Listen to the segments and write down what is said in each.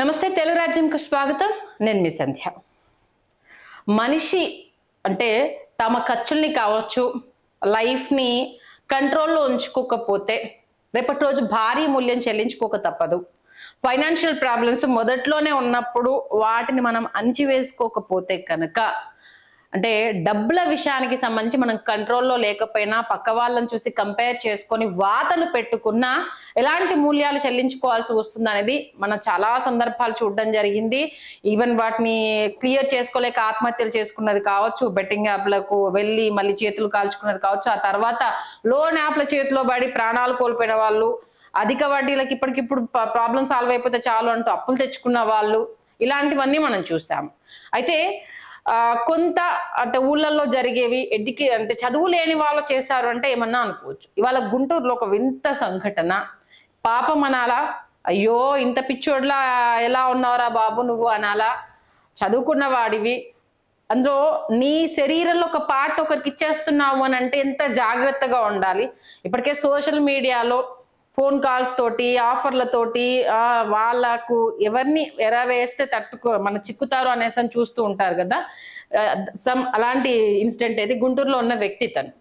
నమస్తే తెలుగు రాజ్యంకు స్వాగతం. నేను మీ సంధ్య. మనిషి అంటే తమ ఖర్చుల్ని కావచ్చు, లైఫ్ని కంట్రోల్లో ఉంచుకోకపోతే రేపటి రోజు భారీ మూల్యం చెల్లించుకోక తప్పదు. ఫైనాన్షియల్ ప్రాబ్లమ్స్ మొదట్లోనే ఉన్నప్పుడు వాటిని మనం అణిచివేసుకోకపోతే కనుక, అంటే డబ్బుల విషయానికి సంబంధించి మనం కంట్రోల్లో లేకపోయినా పక్క వాళ్ళని చూసి కంపేర్ చేసుకొని వాతను పెట్టుకున్నా ఎలాంటి మూల్యాలు చెల్లించుకోవాల్సి వస్తుంది అనేది మనం చాలా సందర్భాలు చూడడం జరిగింది. ఈవెన్ వాటిని క్లియర్ చేసుకోలేక ఆత్మహత్యలు చేసుకున్నది కావచ్చు, బెట్టింగ్ యాప్లకు వెళ్ళి మళ్ళీ చేతులు కాల్చుకున్నది కావచ్చు, ఆ తర్వాత లోన్ యాప్ల చేతిలో పడి ప్రాణాలు కోల్పోయిన వాళ్ళు, అధిక వడ్డీలకు ఇప్పటికిప్పుడు ప్రాబ్లం సాల్వ్ అయిపోతే చాలు అంటూ అప్పులు తెచ్చుకున్న వాళ్ళు, ఇలాంటివన్నీ మనం చూసాము. అయితే కొంత అంటే ఊళ్ళల్లో జరిగేవి అంటే చదువు లేని వాళ్ళు చేశారు అంటే ఏమన్నా అనుకోవచ్చు. ఇవాళ గుంటూరులో ఒక వింత సంఘటన. పాపం అనాలా, అయ్యో ఇంత పిచ్చోడ్లా ఎలా ఉన్నావురా బాబు నువ్వు అనాలా? చదువుకున్న వాడివి, అందులో నీ శరీరంలో ఒక పార్ట్ ఒకరికి ఇచ్చేస్తున్నావు అని అంటే ఎంత జాగ్రత్తగా ఉండాలి. ఇప్పటికే సోషల్ మీడియాలో ఫోన్ కాల్స్ తోటి, ఆఫర్లతోటి వాళ్ళకు ఎవరిని ఎరవేస్తే మన చిక్కుతారు అనేసి చూస్తూ ఉంటారు కదా. అలాంటి ఇన్సిడెంట్ ఏది గుంటూరులో ఉన్న వ్యక్తి తను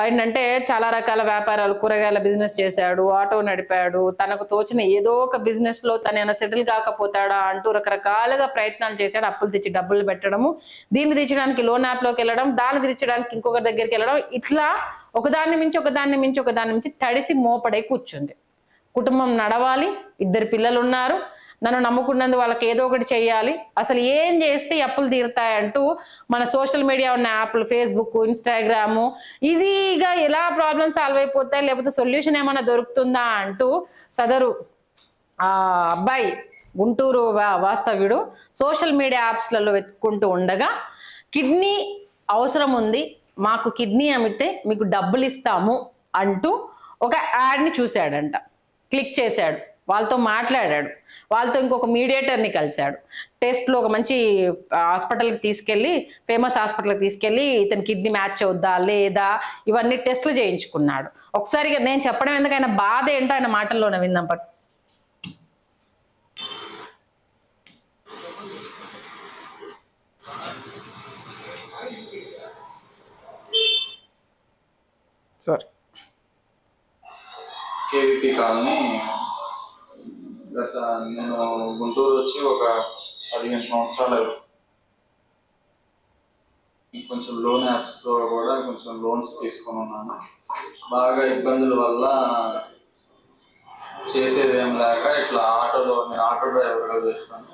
ఏంటంటే చాలా రకాల వ్యాపారాలు, కూరగాయల బిజినెస్ చేశాడు, ఆటో నడిపాడు, తనకు తోచిన ఏదో ఒక బిజినెస్ లో తన సెటిల్ కాకపోతాడా అంటూ రకరకాలుగా ప్రయత్నాలు చేశాడు. అప్పులు తెచ్చి డబ్బులు పెట్టడము, దీన్ని తీర్చడానికి లోన్ యాప్ లోకి వెళ్ళడం, దాన్ని తీర్చడానికి ఇంకొకరి దగ్గరికి వెళ్ళడం, ఇట్లా ఒకదాన్ని మించి తడిసి మోపడే కూర్చుంది. కుటుంబం నడవాలి, 2 పిల్లలు ఉన్నారు, నన్ను నమ్ముకున్నందు వాళ్ళకి ఏదో ఒకటి చేయాలి, అసలు ఏం చేస్తే అప్పులు తీరుతాయంటూ మన సోషల్ మీడియా ఉన్న యాప్లు, ఫేస్బుక్, ఇన్స్టాగ్రాము, ఈజీగా ఎలా ప్రాబ్లమ్ సాల్వ్ అయిపోతాయి, లేకపోతే సొల్యూషన్ ఏమైనా దొరుకుతుందా అంటూ సదరు అబ్బాయి గుంటూరు వాస్తవ్యుడు సోషల్ మీడియా యాప్స్లలో వెతుక్కుంటూ ఉండగా కిడ్నీ అవసరం ఉంది, మాకు కిడ్నీ అమ్మితే మీకు డబ్బులు ఇస్తాము అంటూ ఒక యాడ్ని చూశాడంట. క్లిక్ చేశాడు, వాళ్ళతో మాట్లాడాడు, వాళ్ళతో ఇంకొక మీడియేటర్ని కలిశాడు. టెస్ట్లో ఒక మంచి హాస్పిటల్కి తీసుకెళ్ళి, ఫేమస్ హాస్పిటల్కి తీసుకెళ్ళి ఇతని కిడ్నీ మ్యాచ్ అవుద్దా లేదా ఇవన్నీ టెస్టులు చేయించుకున్నాడు. ఒకసారిగా నేను చెప్పడం ఎందుకు, ఆయన బాధ ఏంటో ఆయన మాటల్లోనే విందాం పట్టు. Sorry, KVP colony. నేను గుంటూరు వచ్చి ఒక 15 సంవత్సరాలు. కొంచెం లోన్ యాప్స్తో కూడా కొంచెం లోన్స్ తీసుకొని ఉన్నాను. బాగా ఇబ్బందుల వల్ల చేసేది ఏం లేక ఇట్లా నేను ఆటో డ్రైవర్గా చేస్తాను.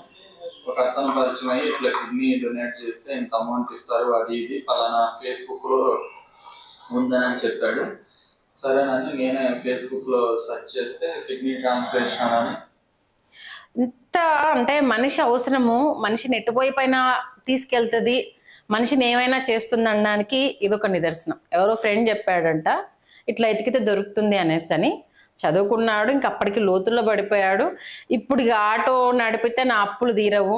ఒక అతను పరిచయం అయ్యి ఇట్లా కిడ్నీ డొనేట్ చేస్తే ఇంత అమౌంట్ ఇస్తారు, అది ఇది పలానా ఫేస్బుక్లో ఉందని చెప్పాడు. సరేనని నేనే ఫేస్బుక్లో సెర్చ్ చేస్తే కిడ్నీ ట్రాన్స్ప్లాంటేషన్ అని. ఇంత అంటే మనిషి అవసరము మనిషిని ఎట్టుపోయి పైన తీసుకెళ్తుంది, మనిషిని ఏమైనా చేస్తుంది అనడానికి ఇదొక నిదర్శనం. ఎవరో ఫ్రెండ్ చెప్పాడంట ఇట్లా ఎతికితే దొరుకుతుంది అనేసి అని. చదువుకున్నాడు, ఇంక అప్పటికి లోతుల్లో పడిపోయాడు. ఇప్పుడు ఆటో నడిపితే నా అప్పులు తీరవు,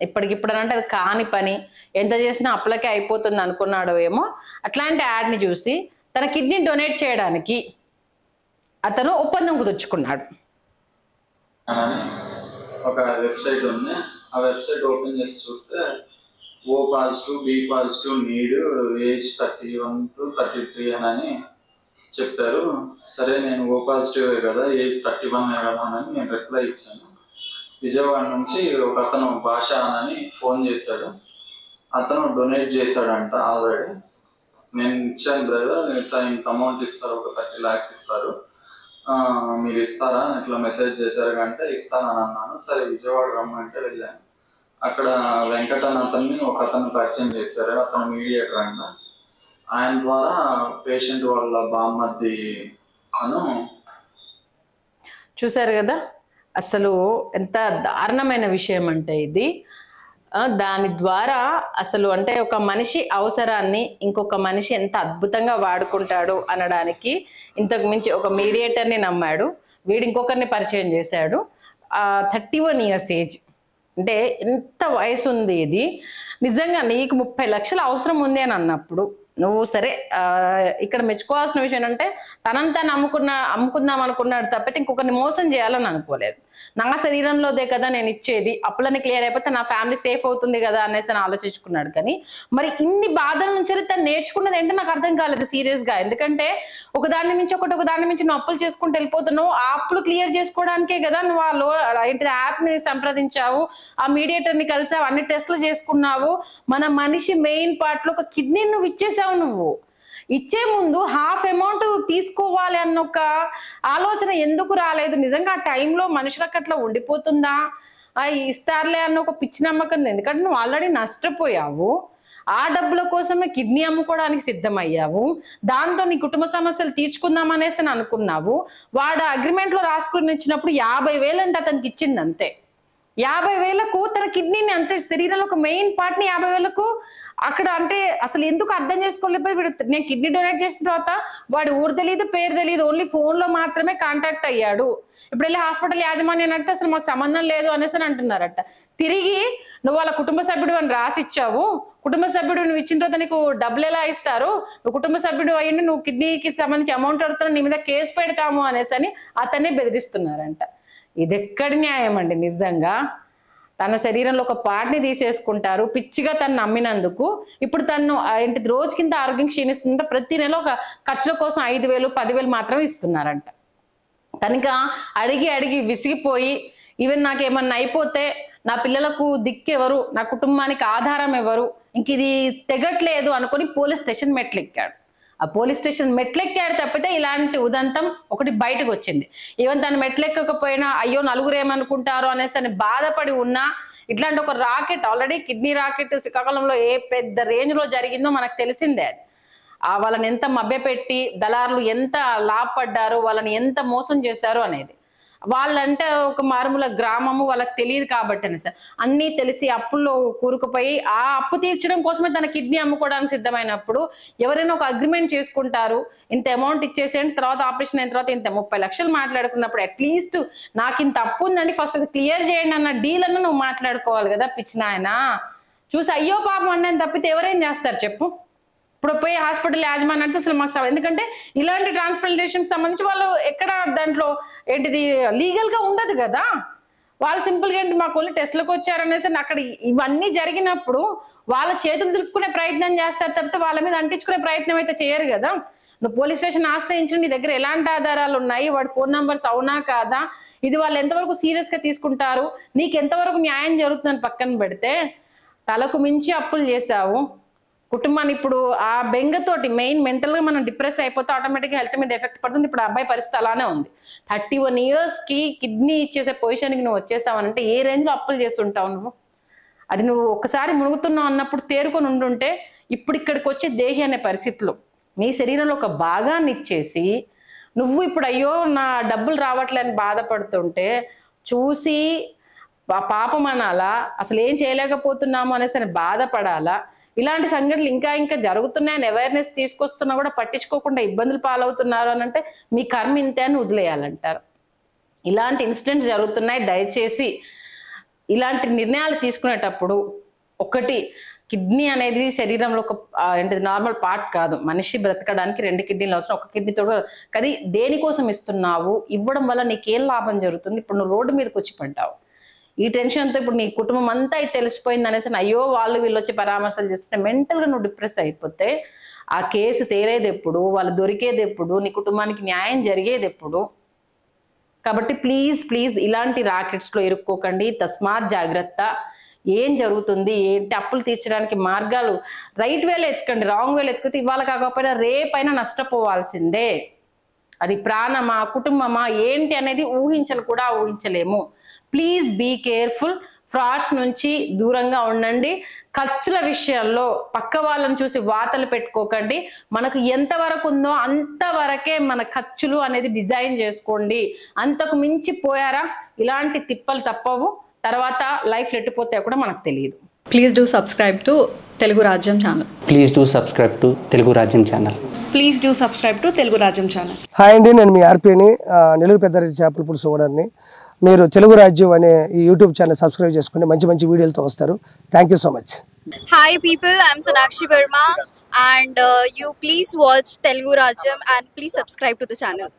ఇప్పటికిప్పుడు అంటే అది కాని పని, ఎంత చేసినా అప్పులకే అయిపోతుంది అనుకున్నాడో ఏమో. అట్లాంటి యాడ్ని చూసి తన కిడ్నీ డొనేట్ చేయడానికి అతను ఒప్పందం కుదుర్చుకున్నాడు. ఒక వెబ్సైట్ ఉంది, ఆ వెబ్సైట్ ఓపెన్ చేసి చూస్తే O positive, B positive, need, age 31 to 33 అని చెప్పారు. సరే నేను O పాజిటివ్ కదా, ఏజ్ 31 కదా అని నేను రిప్లై ఇచ్చాను. విజయవాడ నుంచి ఒక అతను భాష అని ఫోన్ చేశాడు. అతను డొనేట్ చేశాడంట ఆల్రెడీ. నేను ఇచ్చాను బ్రదర్, ఇంత అమౌంట్ ఇస్తారు, ఒక 30 lakhs ఇస్తారు, మీరు ఇస్తారా ఇట్లా మెసేజ్ చేశారు అంటే ఇస్తానని అన్నాను. సరే విజయవాడ రమ్మంటే వెళ్ళాను. అక్కడ వెంకటన్ అతన్ని ఒక అతను పరిచయం చేశారు, అతను మీడియేటర్ అంట. ఆయన ద్వారా పేషెంట్ వాళ్ళ బామ్మర్ది అను. చూశారు కదా, అసలు ఎంత దారుణమైన విషయం అంటే ఇది. దాని ద్వారా అసలు అంటే ఒక మనిషి అవసరాన్ని ఇంకొక మనిషి ఎంత అద్భుతంగా వాడుకుంటాడు అనడానికి ఇంతకు మించి ఒక మీడియేటర్ని నమ్మాడు, వీడు ఇంకొకరిని పరిచయం చేశాడు. 31 years ఏజ్ అంటే ఎంత వయసు ఉంది ఇది. నిజంగా నీకు 30 లక్షలు అవసరం ఉంది అని అన్నప్పుడు నువ్వు సరే ఇక్కడ మెచ్చుకోవాల్సిన విషయం అంటే తనంతా అమ్ముకుందాం అనుకున్నాడు తప్పితే ఇంకొకరిని మోసం చేయాలని అనుకోలేదు. నా శరీరంలోదే కదా నేను ఇచ్చేది, అప్పులన్నీ క్లియర్ అయిపోతే నా ఫ్యామిలీ సేఫ్ అవుతుంది కదా అనేసి అని ఆలోచించుకున్నాడు. కానీ మరి ఇన్ని బాధల నుంచి తను నేర్చుకున్నది ఏంటో నాకు అర్థం కాలేదు సీరియస్ గా. ఎందుకంటే ఒకదాని నుంచి ఒకదాని నుంచి నువ్వు అప్పులు చేసుకుంటూ వెళ్ళిపోతున్నావు. ఆ అప్పులు క్లియర్ చేసుకోవడానికే కదా నువ్వు ఏంటి యాప్ ని సంప్రదించావు, ఆ మీడియేటర్ ని కలిసావు, అన్ని టెస్టులు చేసుకున్నావు. మన మనిషి మెయిన్ పార్ట్ లో ఒక కిడ్నీ నువ్వు ఇచ్చేసావు. నువ్వు ఇచ్చే ముందు హాఫ్ అమౌంట్ తీసుకోవాలి అన్న ఒక ఆలోచన ఎందుకు రాలేదు? నిజంగా ఆ టైంలో మనుషులకు అట్లా ఉండిపోతుందా? ఇస్తారులే అన్న ఒక పిచ్చి నమ్మకం. ఎందుకంటే నువ్వు ఆల్రెడీ నష్టపోయావు, ఆ డబ్బుల కోసమే కిడ్నీ అమ్ముకోవడానికి సిద్ధమయ్యావు, దాంతో నీ కుటుంబ సమస్యలు తీర్చుకుందాం అనేసి అనుకున్నావు. వాడు అగ్రిమెంట్ లో రాసుకుని ఇచ్చినప్పుడు 50,000 అంటే అతనికి ఇచ్చింది అంతే. 50,000కు తన కిడ్నీని అంతే, శరీరంలో ఒక మెయిన్ పార్ట్ ని 50,000కు అక్కడ అంటే అసలు ఎందుకు అర్థం చేసుకోలేకపోయి నేను కిడ్నీ డొనేట్ చేసిన తర్వాత వాడి ఊరు తెలియదు, పేరు తెలియదు, ఓన్లీ ఫోన్ లో మాత్రమే కాంటాక్ట్ అయ్యాడు. ఇప్పుడు వెళ్ళి హాస్పిటల్ యాజమాన్యం అంటే అసలు మాకు సంబంధం లేదు అనేసి అని అంటున్నారట. తిరిగి నువ్వు వాళ్ళ కుటుంబ సభ్యుడు అని రాసిచ్చావు, కుటుంబ సభ్యుడు నువ్వు ఇచ్చిన తర్వాత నీకు డబ్బులు ఎలా ఇస్తారు, నువ్వు కుటుంబ సభ్యుడు అయ్యింది, నువ్వు కిడ్నీకి సంబంధించి అమౌంట్ అడుగుతున్నావు, నీ మీద కేసు పెడతాము అనేసి అని అతన్ని బెదిరిస్తున్నారంట. ఇది ఎక్కడి న్యాయం అండి? నిజంగా తన శరీరంలో ఒక పార్ట్ని తీసేసుకుంటారు పిచ్చిగా తను నమ్మినందుకు. ఇప్పుడు తను ఏంటి రోజు కింద ఆరోగ్యం క్షీణిస్తుంటే ప్రతి నెల ఒక ఖర్చుల కోసం 5,000 10,000 మాత్రమే ఇస్తున్నారంట. తనక అడిగి అడిగి విసిగిపోయి ఈవెన్ నాకేమన్నా అయిపోతే నా పిల్లలకు దిక్కెవరు, నా కుటుంబానికి ఆధారం ఎవరు, ఇంక ఇది తెగట్లేదు అనుకుని పోలీస్ స్టేషన్ మెట్లెక్కాడు. ఆ పోలీస్ స్టేషన్ మెట్లెక్కాడు తప్పితే ఇలాంటి ఉదంతం ఒకటి బయటకు వచ్చింది. ఈవెన్ తను మెట్లెక్కకపోయినా అయ్యో నలుగురు ఏమనుకుంటారో అనేసి అని బాధపడి ఉన్నా ఇట్లాంటి ఒక రాకెట్, ఆల్రెడీ కిడ్నీ రాకెట్ శ్రీకాకుళంలో ఏ పెద్ద రేంజ్ లో జరిగిందో మనకు తెలిసిందే. అది వాళ్ళని ఎంత మభ్యపెట్టి దళారులు ఎంత లాభపడ్డారు, వాళ్ళని ఎంత మోసం చేశారు అనేది. వాళ్ళంటే ఒక మారుమూల గ్రామము, వాళ్ళకి తెలియదు కాబట్టి అని సార్ అన్నీ తెలిసి అప్పుల్లో కూరుకుపోయి ఆ అప్పు తీర్చడం కోసమే తన కిడ్నీ అమ్ముకోవడానికి సిద్ధమైనప్పుడు ఎవరైనా ఒక అగ్రిమెంట్ చేసుకుంటారు, ఇంత అమౌంట్ ఇచ్చేసేయండి, తర్వాత ఆపరేషన్ అయిన తర్వాత ఇంత 30 లక్షలు మాట్లాడుకున్నప్పుడు అట్లీస్ట్ నాకు ఇంత అప్పు ఉందండి ఫస్ట్ అది క్లియర్ చేయండి అన్న డీల్ అన్న నువ్వు మాట్లాడుకోవాలి కదా. పిచ్చిన ఆయన చూసి అయ్యో పాపం అన్నని తప్పితే ఎవరేం చేస్తారు చెప్పు? ఇప్పుడు పోయి హాస్పిటల్ యాజమాన్యం అంటే అసలు మాకు ఎందుకంటే ఇలాంటి ట్రాన్స్ప్లాంటేషన్ సంబంధించి వాళ్ళు ఎక్కడ దాంట్లో ఏంటిది లీగల్ గా ఉండదు కదా. వాళ్ళు సింపుల్ గా ఏంటి మాకు ఓన్లీ టెస్ట్లకు వచ్చారనేసి అక్కడ ఇవన్నీ జరిగినప్పుడు వాళ్ళ చేతులు దులుపుకునే ప్రయత్నం చేస్తారు తప్పితే వాళ్ళ మీద అంటించుకునే ప్రయత్నం అయితే చేయరు కదా. నువ్వు పోలీస్ స్టేషన్ ఆశ్రయించిన నీ దగ్గర ఎలాంటి ఆధారాలు ఉన్నాయి, వాడి ఫోన్ నంబర్స్ అవునా కాదా, ఇది వాళ్ళు ఎంతవరకు సీరియస్ గా తీసుకుంటారు, నీకు ఎంతవరకు న్యాయం జరుగుతుందని పక్కన పెడితే తలకు మించి అప్పులు చేశావు కుటుంబాన్ని. ఇప్పుడు ఆ బెంగతోటి మెయిన్ మెంటల్ గా మనం డిప్రెస్ అయిపోతే ఆటోమేటిక్గా హెల్త్ మీద ఎఫెక్ట్ పడుతుంది. ఇప్పుడు అబ్బాయి పరిస్థితి అలానే ఉంది. 31 years కి కిడ్నీ ఇచ్చేసే పొజిషన్కి నువ్వు వచ్చేసావనంటే ఏ రేంజ్ లో అప్పులు చేస్తుంటావు నువ్వు? అది నువ్వు ఒక్కసారి మునుగుతున్నావు అన్నప్పుడు తేరుకొని ఉండుంటే ఇప్పుడు ఇక్కడికి వచ్చే దేహి అనే పరిస్థితిలో నీ శరీరంలో ఒక భాగాన్ని ఇచ్చేసి నువ్వు ఇప్పుడు అయ్యో నా డబ్బులు రావట్లేని బాధపడుతుంటే చూసి పాపం అనాలా, అసలు ఏం చేయలేకపోతున్నాము అనేసి బాధపడాలా? ఇలాంటి సంఘటనలు ఇంకా ఇంకా జరుగుతున్నాయని అవేర్నెస్ తీసుకొస్తున్నా కూడా పట్టించుకోకుండా ఇబ్బందులు పాలవుతున్నారు అని అంటే మీ కర్మ ఇంతే అని వదిలేయాలంటారు. ఇలాంటి ఇన్సిడెంట్స్ జరుగుతున్నాయి. దయచేసి ఇలాంటి నిర్ణయాలు తీసుకునేటప్పుడు ఒకటి, కిడ్నీ అనేది శరీరంలో ఒక ఏంటిది నార్మల్ పార్ట్ కాదు. మనిషి బ్రతకడానికి 2 కిడ్నీలు అవసరం, ఒక కిడ్నీతో కానీ దేనికోసం ఇస్తున్నావు, ఇవ్వడం వల్ల నీకేం లాభం జరుగుతుంది? ఇప్పుడు నువ్వు రోడ్డు మీదకి వచ్చి పడ్డావు, ఈ టెన్షన్తో ఇప్పుడు నీ కుటుంబం అంతా ఇది తెలిసిపోయింది అనేసి అయ్యో వాళ్ళు వీళ్ళు వచ్చి పరామర్శలు చేస్తుంటే మెంటల్గా నువ్వు డిప్రెస్ అయిపోతే ఆ కేసు తేలేది ఎప్పుడు, వాళ్ళు దొరికేది ఎప్పుడు, నీ కుటుంబానికి న్యాయం జరిగేది ఎప్పుడు? కాబట్టి ప్లీజ్ ప్లీజ్ ఇలాంటి రాకెట్స్లో ఇరుక్కోకండి. తస్మాత్ జాగ్రత్త. ఏం జరుగుతుంది ఏంటి, అప్పులు తీర్చడానికి మార్గాలు రైట్ వేలో ఎత్తుకండి. రాంగ్ వేలో ఎత్తుకుతే ఇవాళ కాకపోయినా రేపైనా నష్టపోవాల్సిందే. అది ప్రాణమా కుటుంబమా ఏంటి అనేది ఊహించలేము. Please be careful. ఫ్రాడ్స్ నుంచి దూరంగా ఉండండి. ఖర్చుల విషయాల్లో పక్క వాళ్ళని చూసి వాతలు పెట్టుకోకండి. మనకు ఎంతవరకు ఉందో అంతవరకే మన ఖర్చులు అనేది డిజైన్ చేసుకోండి. అంతకు మించి పోయారా ఇలాంటి తిప్పలు తప్పవు. తర్వాత లైఫ్ ఎట్టిపోతే కూడా మనకు తెలియదు. Please do subscribe to Telugu Rajyam channel. Please do subscribe to Telugu Rajyam channel. Please do subscribe to Telugu Rajyam channel. Hi అండి, నేను మీ ఆర్పీని, నెల్లూరు పెద్దారెడ్డి చేపల పులుసు ఓనర్ని. మీరు తెలుగు రాజ్యం అనే ఈ యూట్యూబ్ ఛానల్ సబ్స్క్రైబ్ చేసుకుని మంచి మంచి వీడియోలతో వస్తారు. Thank you so much. Hi people, I'm Sonakshi Verma and you please watch Telugu Rajyam and please subscribe to the channel.